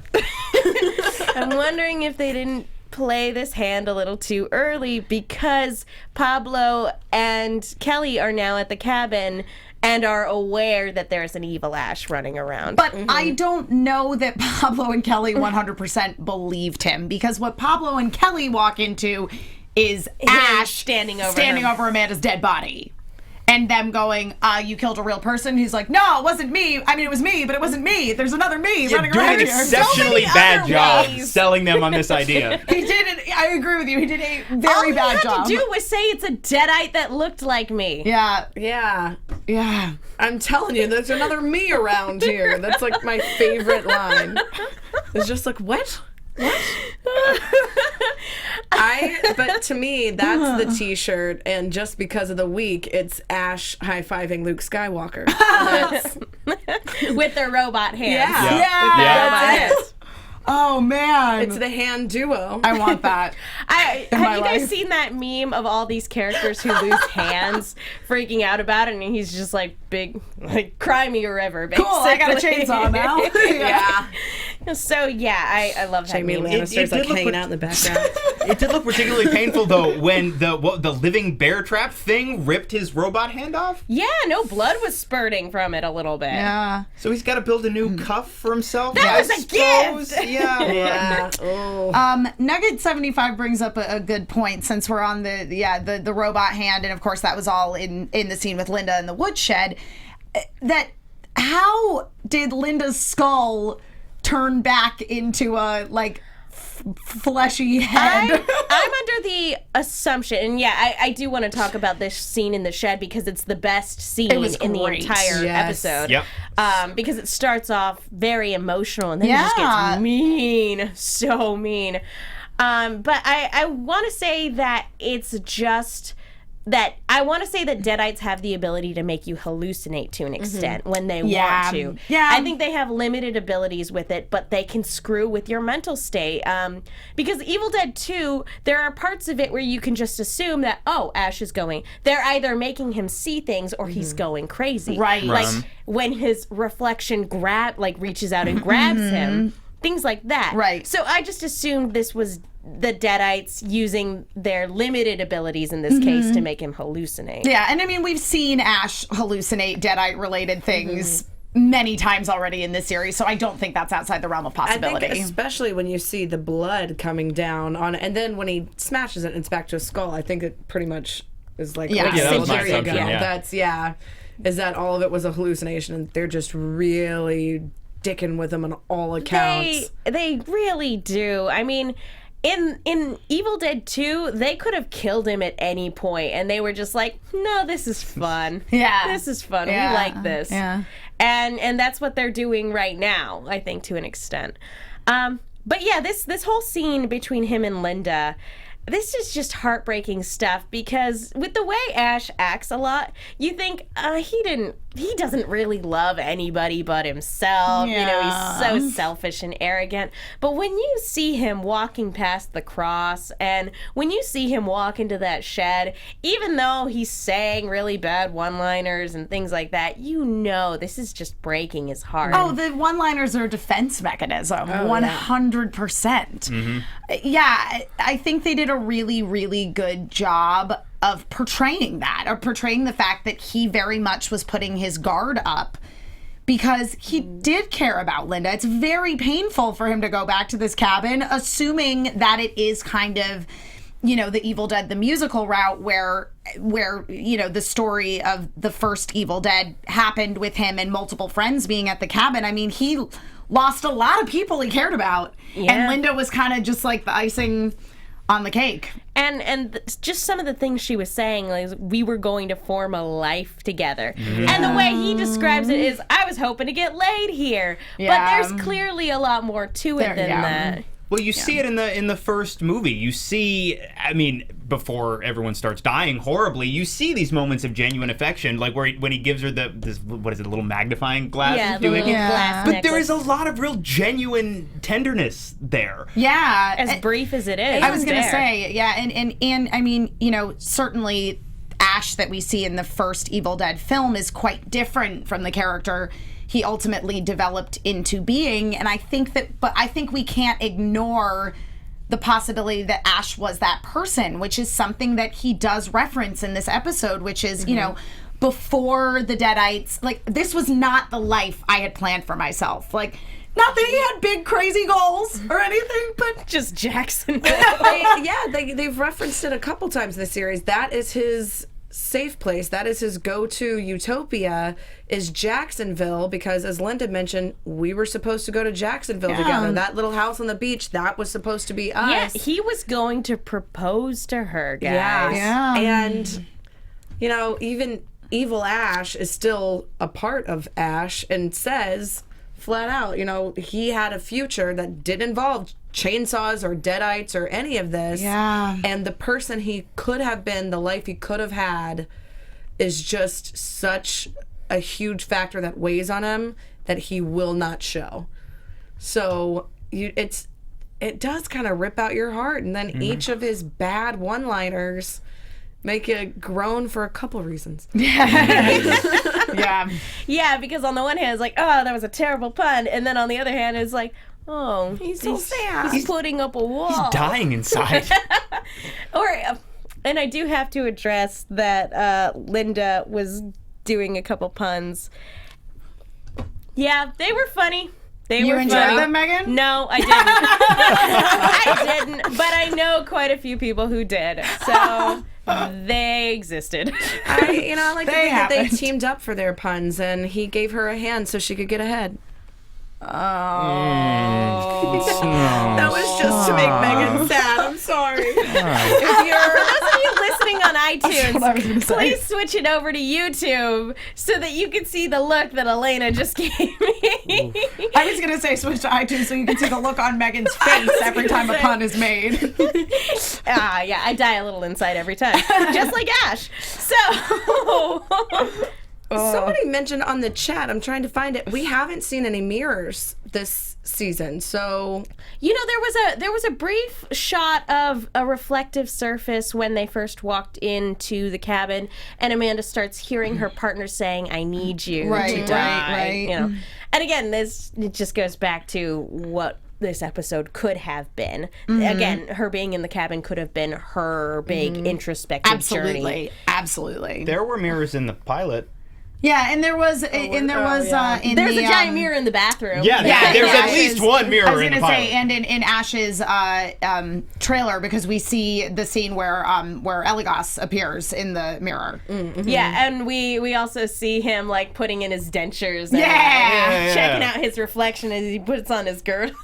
I'm wondering if they didn't play this hand a little too early, because Pablo and Kelly are now at the cabin and are aware that there's an Evil Ash running around. But I don't know that Pablo and Kelly 100% believed him, because what Pablo and Kelly walk into is Ash standing over Amanda's dead body. And them going, you killed a real person? He's like, no, it wasn't me. I mean, it was me, but it wasn't me. There's another me running around here. Doing an exceptionally bad job selling them on this idea. He did it. I agree with you. He did a very bad job. All he had to do was say it's a deadite that looked like me. Yeah. Yeah. I'm telling you, there's another me around here. That's like my favorite line. It's just like, what? But to me, that's the t-shirt, and just because of the week, it's Ash high-fiving Luke Skywalker. With their robot hands. Yeah. With their robot hands. Oh man, It's the hand duo. I want that. Have my you guys life. seen that meme of all these characters who lose hands, freaking out about it, and he's just like big, like cry me a river. Basically. Cool, I got a chainsaw now. Yeah. So yeah, I love that Jamie meme. Lannister's like did look hanging like- out in the background. It did look particularly painful though when the living bear trap thing ripped his robot hand off. Yeah, no blood was spurting from it a little bit. Yeah. So he's got to build a new cuff for himself. That I was a suppose. gift! Yeah. Yeah. Oh. Nugget 75 brings up a good point since we're on the robot hand, and of course that was all in the scene with Linda in the woodshed. That how did Linda's skull turn back into a fleshy head? I'm under the assumption, and yeah, I do want to talk about this scene in the shed because it's the best scene was in the great. entire Yes. episode. Yep. Because it starts off very emotional and then it Yeah. just gets mean, so mean. But I want to say that it's just that I want to say that Deadites have the ability to make you hallucinate to an extent when they Yeah. want to. Yeah. I think they have limited abilities with it, but they can screw with your mental state. Because Evil Dead 2, there are parts of it where you can just assume that, oh, Ash is going. They're either making him see things or he's going crazy. Right. Like Right. when his reflection reaches out and grabs him. Things like that. Right. So I just assumed this was the Deadites using their limited abilities in this case to make him hallucinate. Yeah, and I mean, we've seen Ash hallucinate Deadite-related things many times already in this series, so I don't think that's outside the realm of I possibility. think especially when you see the blood coming down on it, and then when he smashes it and it's back to his skull, I think it pretty much is like, Yeah. okay, Yeah, that was my there you go. assumption, yeah. That's, is that all of it was a hallucination, and they're just really dicking with him on all accounts. They really do. I mean, in Evil Dead 2, they could have killed him at any point, and they were just like, no, this is fun. Yeah. This is fun. Yeah. We like this. Yeah. And that's what they're doing right now, I think, to an extent. But yeah, this whole scene between him and Linda, this is just heartbreaking stuff because with the way Ash acts a lot, you think he doesn't really love anybody but himself. You know, he's so selfish and arrogant. But when you see him walking past the cross and when you see him walk into that shed, even though he's saying really bad one-liners and things like that, you know this is just breaking his heart. Oh, the one-liners are a defense mechanism, 100%. Yeah, I think they did a really, really good job of portraying that, or portraying the fact that he very much was putting his guard up because he did care about Linda. It's very painful for him to go back to this cabin, assuming that it is kind of, you know, the Evil Dead, the musical route where, you know, the story of the first Evil Dead happened with him and multiple friends being at the cabin. I mean, he lost a lot of people he cared about. Yeah. And Linda was kind of just like the icing on the cake. And just some of the things she was saying, like we were going to form a life together. And the way he describes it is, I was hoping to get laid here. Yeah. But there's clearly a lot more to it than that. Well, you see it in the first movie. You see, I mean, before everyone starts dying horribly, you see these moments of genuine affection, like when he gives her this what is it, a little magnifying glass? Yeah, and the doing little it. glass But necklace. there is a lot of real genuine tenderness there. Yeah. As brief as it is. I was going to there. say, yeah, and I mean, you know, certainly Ash that we see in the first Evil Dead film is quite different from the character he ultimately developed into being, and I think we can't ignore the possibility that Ash was that person, which is something that he does reference in this episode, which is, you know, before the Deadites, like, this was not the life I had planned for myself. Like, not that he had big crazy goals or anything, but Just Jackson. They've referenced it a couple times in the series. That is his safe place. That is his go-to utopia, is Jacksonville, because as Linda mentioned, we were supposed to go to Jacksonville together. That little house on the beach, that was supposed to be us. Yeah, he was going to propose to her, guys. Yeah. And, you know, even evil Ash is still a part of Ash and says flat out, you know, he had a future that didn't involve chainsaws or deadites or any of this. Yeah. And the person he could have been, the life he could have had, is just such a huge factor that weighs on him that he will not show. So it does kind of rip out your heart, and then each of his bad one-liners make you groan for a couple reasons. Yeah. Yeah, because on the one hand, it's like, oh, that was a terrible pun. And then on the other hand, it's like, oh, He's so sad. he's putting up a wall. He's dying inside. And I do have to address that Linda was doing a couple puns. Yeah, they were funny. You enjoyed them, Megan? No, I didn't. I didn't, but I know quite a few people who did. So they existed. I like to think that they teamed up for their puns, and he gave her a hand so she could get ahead. That was just to make Megan sad. I'm sorry. For those of you listening on iTunes, please switch it over to YouTube so that you can see the look that Elena just gave me. I was going to say switch to iTunes so you can see the look on Megan's face every time a pun is made. Yeah, I die a little inside every time. Just like Ash. So... Somebody mentioned on the chat, I'm trying to find it, we haven't seen any mirrors this season, so... there was a brief shot of a reflective surface when they first walked into the cabin, and Amanda starts hearing her partner saying, I need you to die. Right. And again, it just goes back to what this episode could have been. Again, her being in the cabin could have been her big introspective journey. Absolutely. There were mirrors in the pilot. Yeah, and there was There's a giant mirror in the bathroom. Yeah, there's at least one mirror in the pilot. I was going to say, and in Ash's trailer, because we see the scene where Eligos appears in the mirror. Yeah, and we also see him like putting in his dentures and checking out his reflection as he puts on his girdle.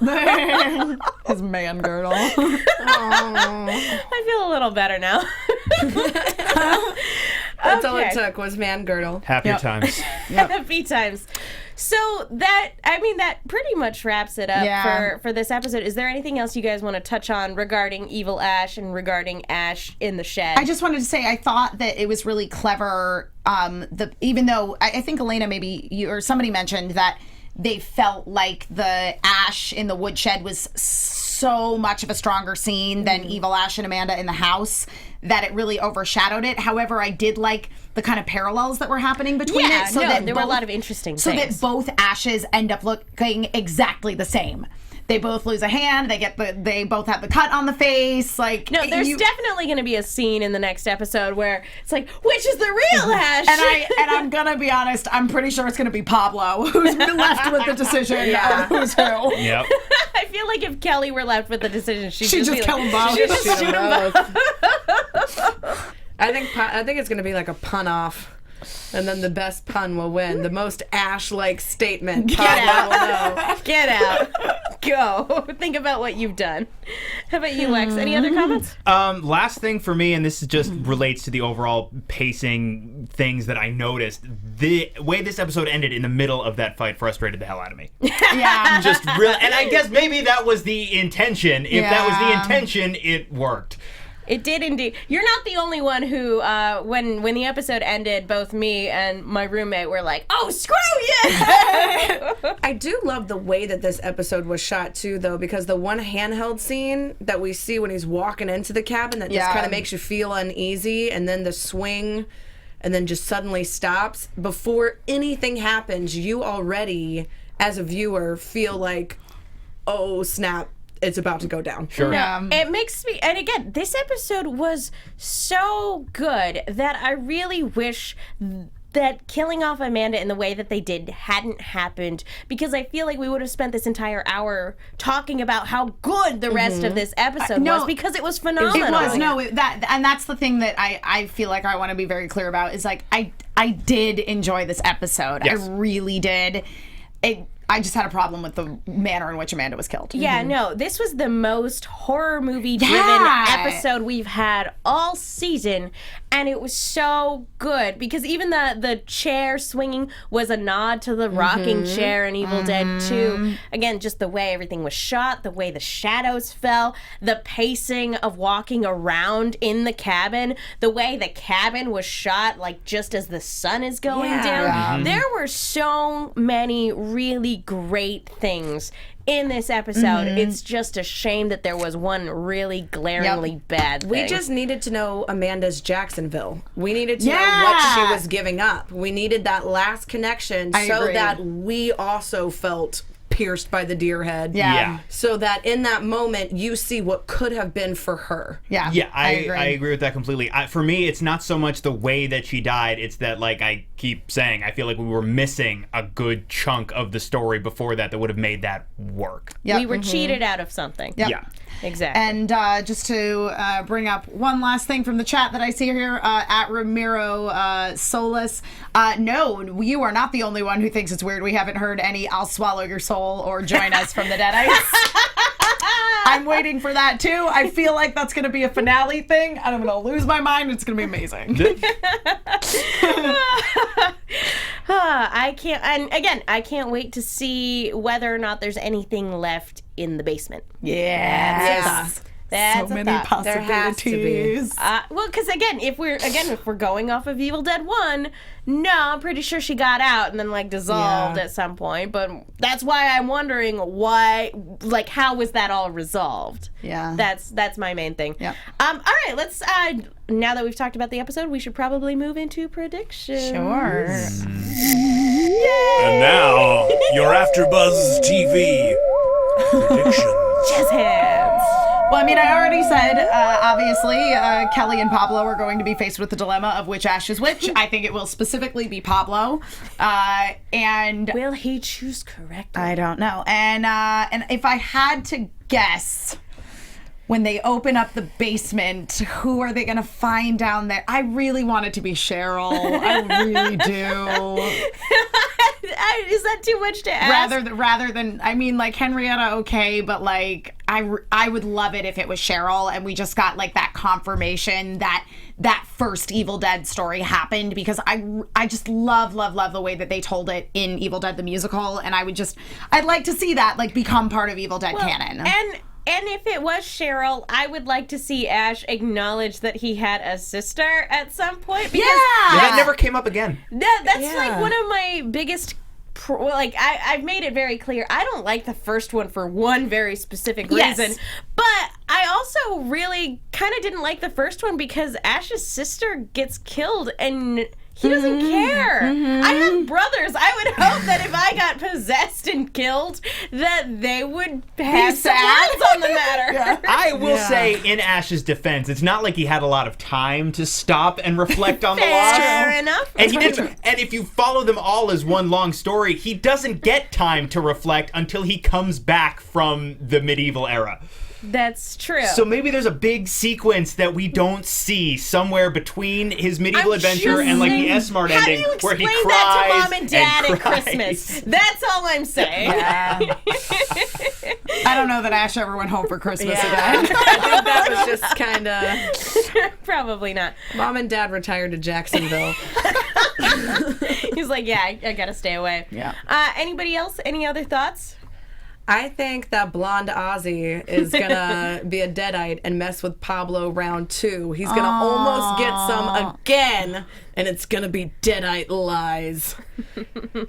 His man girdle. I feel a little better now. That's all it took was man girdle. Happy times. Happy times. So that pretty much wraps it up for this episode. Is there anything else you guys want to touch on regarding Evil Ash and regarding Ash in the shed? I just wanted to say I thought that it was really clever. Even though I think Elena, maybe you or somebody mentioned that they felt like the Ash in the woodshed was so much of a stronger scene than Evil Ash and Amanda in the house that it really overshadowed it. However, I did like the kind of parallels that were happening between it. So there were a lot of interesting things. So that both Ashes end up looking exactly the same. They both lose a hand. They both have the cut on the face. Like there's definitely going to be a scene in the next episode where it's like, which is the real Ash? And I'm gonna be honest. I'm pretty sure it's gonna be Pablo who's left with the decision of who's who. Yep. I feel like if Kelly were left with the decision, she'd just kill them both. She'd just shoot them both. I think it's gonna be like a pun off. And then the best pun will win. The most Ash-like statement. Get out. Get out. Go. Think about what you've done. How about you, Lex? Any other comments? Last thing for me, and this just relates to the overall pacing things that I noticed. The way this episode ended in the middle of that fight frustrated the hell out of me. Yeah. Just really, and I guess maybe that was the intention. If that was the intention, it worked. It did indeed. You're not the only one who, when the episode ended, both me and my roommate were like, "Oh, screw you!" I do love the way that this episode was shot too, though, because the one handheld scene that we see when he's walking into the cabin that just kind of makes you feel uneasy, and then the swing, and then just suddenly stops before anything happens. You already, as a viewer, feel like, "Oh snap." It's about to go down. Sure. It makes me, and again, this episode was so good that I really wish that killing off Amanda in the way that they did hadn't happened, because I feel like we would have spent this entire hour talking about how good the rest of this episode was, because it was phenomenal. It was, and that's the thing that I feel like I want to be very clear about is like I did enjoy this episode. Yes. I really did. I just had a problem with the manner in which Amanda was killed. Yeah, no, this was the most horror movie driven episode we've had all season, and it was so good because even the chair swinging was a nod to the rocking chair in Evil Dead 2. Again, just the way everything was shot, the way the shadows fell, the pacing of walking around in the cabin, the way the cabin was shot like just as the sun is going down. There were so many really really great things in this episode. It's just a shame that there was one really glaringly bad thing. We just needed to know Amanda's Jacksonville. We needed to know what she was giving up. We needed that last connection so that we also felt pierced by the deer head. Yeah. So that in that moment, you see what could have been for her. Yeah. Yeah, I agree with that completely. For me, it's not so much the way that she died. It's that, like I keep saying, I feel like we were missing a good chunk of the story before that would have made that work. Yep. We were cheated out of something. Yep. Yeah. Exactly. And just to bring up one last thing from the chat that I see here, at Ramiro Solis, no, you are not the only one who thinks it's weird we haven't heard any "I'll swallow your soul" or "Join us" from the Deadites. I'm waiting for that too. I feel like that's going to be a finale thing, and I'm going to lose my mind. It's going to be amazing. I can't, and again, I can't wait to see whether or not there's anything left in the basement. Yes. That's so a many thought. There has to be. possibilities. Well, because if we're going off of Evil Dead 1, no, I'm pretty sure she got out and then like dissolved at some point. But that's why I'm wondering how was that all resolved? Yeah. That's my main thing. Yeah. All right, let's. Now that we've talked about the episode, we should probably move into predictions. Sure. And now, your AfterBuzz TV predictions. Jazz hands. Well, I mean, I already said, obviously, Kelly and Pablo are going to be faced with the dilemma of which Ash is which. I think it will specifically be Pablo. And Will he choose correctly? I don't know. And if I had to guess, when they open up the basement, who are they going to find down there? I really want it to be Cheryl. I really do. Is that too much to ask? Rather than, I mean, like, Henrietta, okay, but like, I would love it if it was Cheryl and we just got like that confirmation that first Evil Dead story happened, because I just love the way that they told it in Evil Dead the musical, and I'd like to see that like become part of Evil Dead canon. And if it was Cheryl, I would like to see Ash acknowledge that he had a sister at some point. Because That never came up again. That's like one of my biggest... I've made it very clear. I don't like the first one for one very specific reason. Yes. But I also really kind of didn't like the first one because Ash's sister gets killed and... he doesn't care. I have brothers. I would hope that if I got possessed and killed, that they would have some words on the matter. I will say, in Ash's defense, it's not like he had a lot of time to stop and reflect on the loss. Fair enough. And he didn't. And if you follow them all as one long story, he doesn't get time to reflect until he comes back from the medieval era. That's true. So maybe there's a big sequence that we don't see somewhere between his medieval adventure and like the S-Mart How ending do you where he explain cries that to mom and dad at cries. Christmas? That's all I'm saying. I don't know that Ash ever went home for Christmas again. I think that was just kind of... Probably not. Mom and Dad retired to Jacksonville. He's like, yeah, I gotta stay away. Yeah. Anybody else? Any other thoughts? I think that blonde Ozzy is gonna be a Deadite and mess with Pablo round 2. He's gonna almost get some again, and it's gonna be Deadite lies.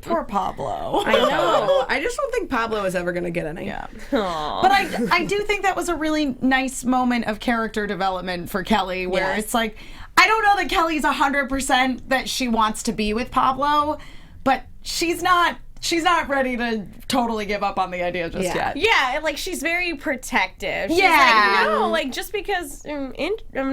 Poor Pablo. I know. I just don't think Pablo is ever gonna get any. Yeah. But I do think that was a really nice moment of character development for Kelly, where it's like, I don't know that Kelly's 100% that she wants to be with Pablo, but she's not ready to totally give up on the idea just yet. Yeah, like she's very protective. She's Yeah. like, no, like just because I'm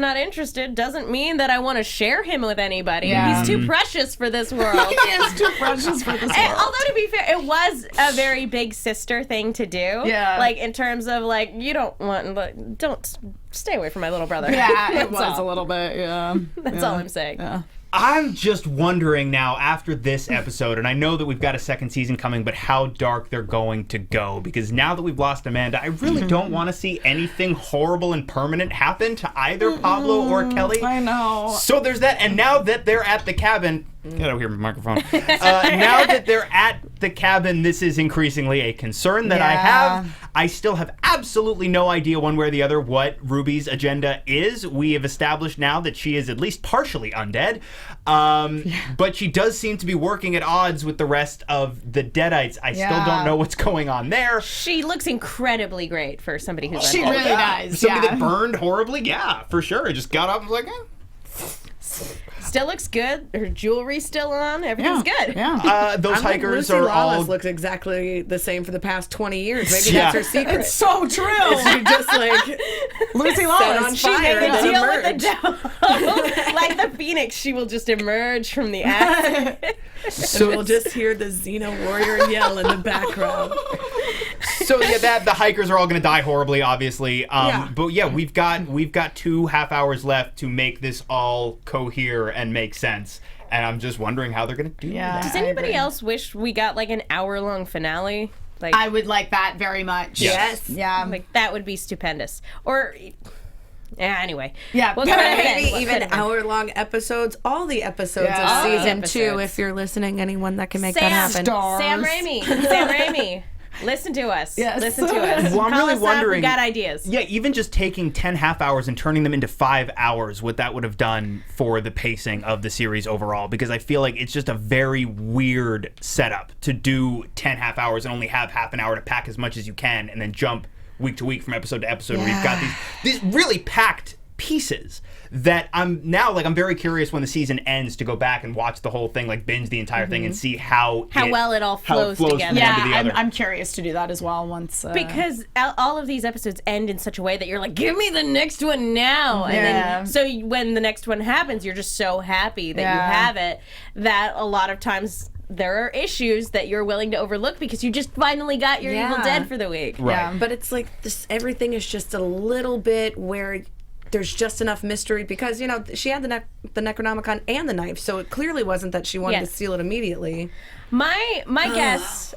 not interested doesn't mean that I want to share him with anybody. Yeah. He's too precious for this world. He is too precious for this world. And although to be fair, it was a very big sister thing to do. Yeah. Like in terms of like you don't stay away from my little brother. Yeah, it That's was all. a little bit, yeah. That's all I'm saying. Yeah. I'm just wondering now, after this episode, and I know that we've got a second season coming, but how dark they're going to go. Because now that we've lost Amanda, I really don't want to see anything horrible and permanent happen to either Pablo or Kelly. I know. So there's that. And now that they're at the cabin... Get over here, my microphone. Now that they're at the cabin, this is increasingly a concern that I have. I still have absolutely no idea one way or the other what Ruby's agenda is. We have established now that she is at least partially undead. But she does seem to be working at odds with the rest of the Deadites. I still don't know what's going on there. She looks incredibly great for somebody who's She undead. really does. Somebody that burned horribly? Yeah, for sure. Just got up and was like, Still looks good. Her jewelry's still on. Everything's good. Yeah. those hikers Lucy are Lawless all... looks exactly the same for the past 20 years. Maybe that's her secret. It's so true. She just like Lucy set Lawless. on She fire made and a then deal with the emerged. devil. Like the phoenix, she will just emerge from the acid. And we'll just hear the Xena warrior yell in the background. So yeah, the hikers are all going to die horribly, obviously. Yeah. But yeah, we've got 2 half hours left to make this all cohere and make sense. And I'm just wondering how they're going to do that. Does anybody else wish we got like an hour-long finale? Like, I would like that very much. Yes. Yeah. like that would be stupendous. Or, anyway. Yeah. What could have been? Maybe What even could have been? hour-long episodes, all the episodes Yeah. of All the season episodes. 2, if you're listening, anyone that can make Sam, that happen. Starz. Sam Raimi. Listen to us. Yes. Listen to us. Well, I'm Call really us wondering. Up. We got ideas. Yeah, even just taking 10 half hours and turning them into 5 hours, what that would have done for the pacing of the series overall. Because I feel like it's just a very weird setup to do 10 half hours and only have half an hour to pack as much as you can and then jump week to week from episode to episode where you've got these really packed pieces that I'm very curious when the season ends to go back and watch the whole thing, like binge the entire thing and see how well it all flows from together. one to the Yeah, other. I'm curious to do that as well once. Because all of these episodes end in such a way that you're like, give me the next one now. And Yeah. then, so when the next one happens, you're just so happy that you have it that a lot of times there are issues that you're willing to overlook because you just finally got your Evil Dead for the week. Right. Yeah. But it's like this, everything is just a little bit where there's just enough mystery because, you know, she had the Necronomicon and the knife, so it clearly wasn't that she wanted to steal it immediately. My guess,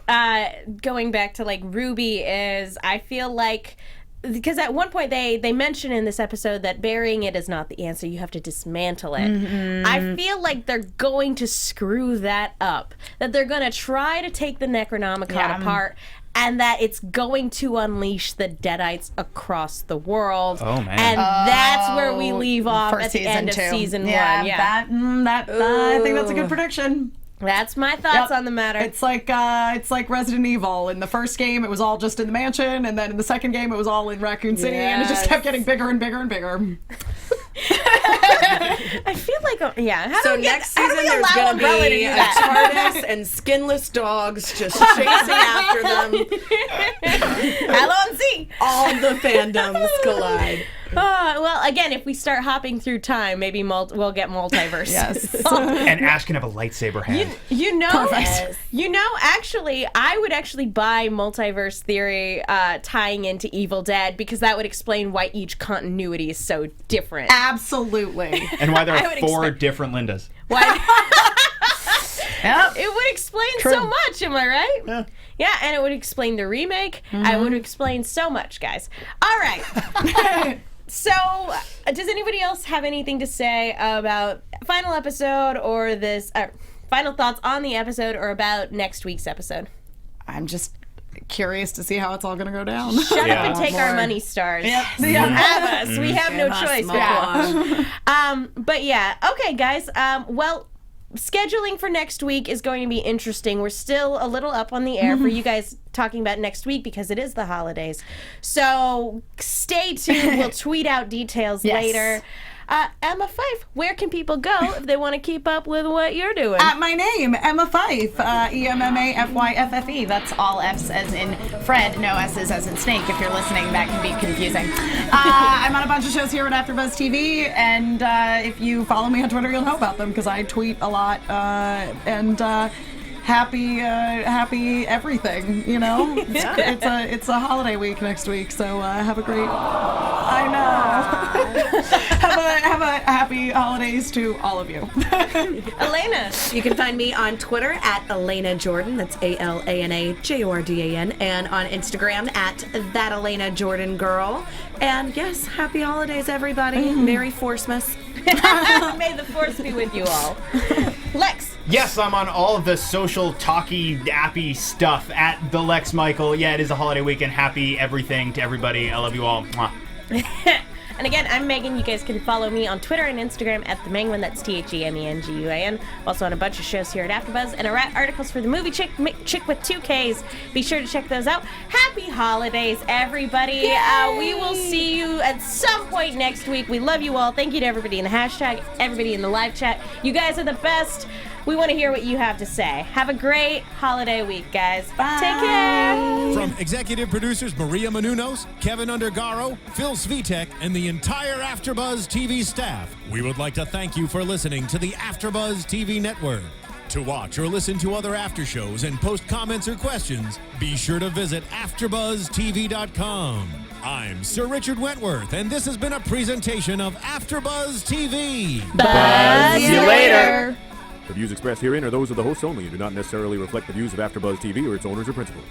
going back to like Ruby, is I feel like, because at one point they mention in this episode that burying it is not the answer, you have to dismantle it. I feel like they're going to screw that up, that they're going to try to take the Necronomicon apart, and that it's going to unleash the Deadites across the world. Oh, man. And that's where we leave off for at the end of season 2. season 1. Yeah, Yeah. I think that's a good prediction. That's my thoughts on the matter. It's like Resident Evil. In the first game, it was all just in the mansion, and then in the second game, it was all in Raccoon City, and it just kept getting bigger and bigger and bigger. I feel like, So next season there's going to be a TARDIS and skinless dogs just chasing after them. Alonzi. All the fandoms collide. Well, again, if we start hopping through time, maybe we'll get multiverse. Yes. And Ash can have a lightsaber hand. You know, Perfect. actually, I would actually buy multiverse theory tying into Evil Dead because that would explain why each continuity is so different. Absolutely. And why there I are would 4 expect- different Lindas. Why? Yep. It would explain so much, am I right? Yeah, and it would explain the remake. I would explain so much, guys. All right. So, does anybody else have anything to say about final episode or this final thoughts on the episode or about next week's episode? I'm just curious to see how it's all going to go down. Shut Yeah. up and take our money, Stars. Yep. You have us. We have no Give us choice. more. But yeah, okay, guys. Well, scheduling for next week is going to be interesting. We're still a little up on the air for you guys talking about next week because it is the holidays. So stay tuned. We'll tweet out details later. Emma Fyffe, where can people go if they want to keep up with what you're doing? At my name, Emma Fyffe, EMMAFYFFE. That's all F's as in Fred, no S's as in snake. If you're listening, that can be confusing. I'm on a bunch of shows here at AFTERBUZZ TV, and if you follow me on Twitter, you'll know about them because I tweet a lot. Happy everything, you know? It's a holiday week next week, so have a great... I know. have a happy holidays to all of you. Elena. You can find me on Twitter at Alana Jordan. That's ALANAJORDAN. And on Instagram at That Alana Jordan Girl. And yes, happy holidays, everybody. Merry Forcemas. May the force be with you all. Lex. Yes, I'm on all of the social, talky, appy stuff at the Lex Michael. Yeah, it is a holiday weekend. Happy everything to everybody. I love you all. Mwah. And again, I'm Megan. You guys can follow me on Twitter and Instagram at the Menguin. That's TheMenguin. Also on a bunch of shows here at AfterBuzz, and I write articles for the movie Chick with 2 Ks. Be sure to check those out. Happy holidays, everybody. We will see you at some point next week. We love you all. Thank you to everybody in the hashtag, everybody in the live chat. You guys are the best. We want to hear what you have to say. Have a great holiday week, guys. Bye. Take care. From executive producers Maria Menounos, Kevin Undergaro, Phil Svitek, and the entire AfterBuzz TV staff, we would like to thank you for listening to the AfterBuzz TV network. To watch or listen to other after shows and post comments or questions, be sure to visit AfterBuzzTV.com. I'm Sir Richard Wentworth, and this has been a presentation of AfterBuzz TV. Buzz you later. The views expressed herein are those of the hosts only and do not necessarily reflect the views of AfterBuzz TV or its owners or principals.